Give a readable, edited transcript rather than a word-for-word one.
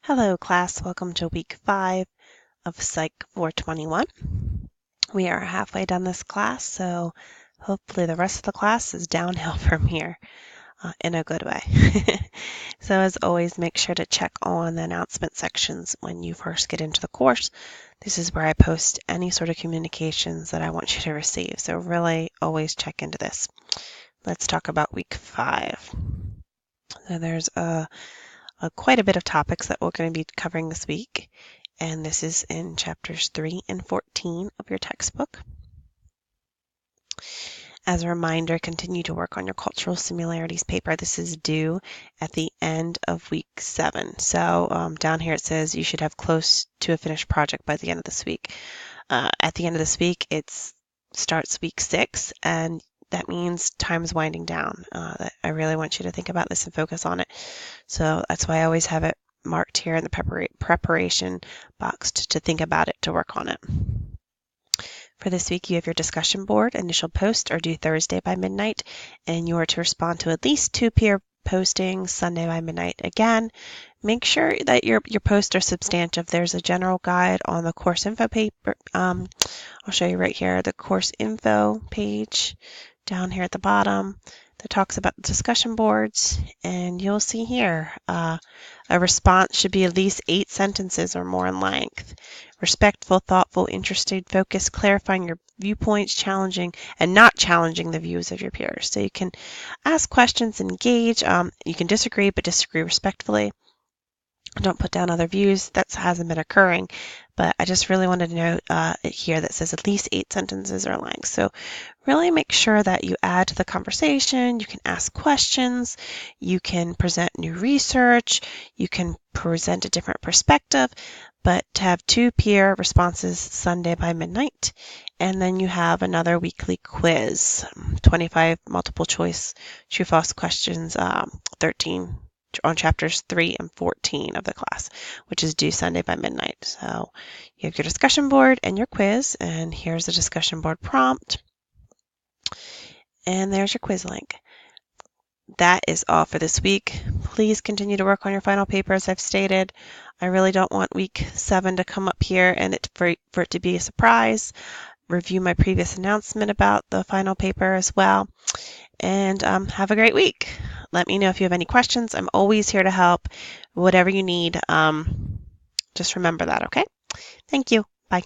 Hello class, welcome to week 5 of Psych 421. We are halfway done this class, so hopefully the rest of the class is downhill from here in a good way. So as always, make sure to check on the announcement sections when you first get into the course. This is where I post any sort of communications that I want you to receive, so really always check into this. Let's talk about week 5. So there's quite a bit of topics that we're going to be covering this week, and this is in chapters 3 and 14 of your textbook. As a reminder, continue to work on your cultural similarities paper. This is due at the end of week 7. So down here it says you should have close to a finished project by the end of this week. At the end of this week, it starts week 6, and that means time's winding down. I really want you to think about this and focus on it. So that's why I always have it marked here in the preparation box to think about it, to work on it. For this week, you have your discussion board. Initial posts are due Thursday by midnight, and you are to respond to at least 2 peer postings Sunday by midnight. Again, make sure that your posts are substantive. There's a general guide on the course info paper. I'll show you right here, the course info page down here at the bottom that talks about the discussion boards, and you'll see here a response should be at least 8 sentences or more in length. Respectful, thoughtful, interested, focused, clarifying your viewpoints, challenging and not challenging the views of your peers. So you can ask questions, engage. You can disagree, but disagree respectfully. Don't put down other views. That hasn't been occurring, but I just really wanted to note it here that says at least 8 sentences or length. So really make sure that you add to the conversation. You can ask questions. You can present new research. You can present a different perspective, but to have 2 peer responses Sunday by midnight. And then you have another weekly quiz, 25 multiple choice true-false questions, 13 on chapters 3 and 14 of the class, which is due Sunday by midnight. So you have your discussion board and your quiz, and here's the discussion board prompt. And there's your quiz link. That is all for this week. Please continue to work on your final paper, as I've stated. I really don't want week 7 to come up here and for it to be a surprise. Review my previous announcement about the final paper as well. And have a great week. Let me know if you have any questions. I'm always here to help. Whatever you need, just remember that, okay? Thank you. Bye.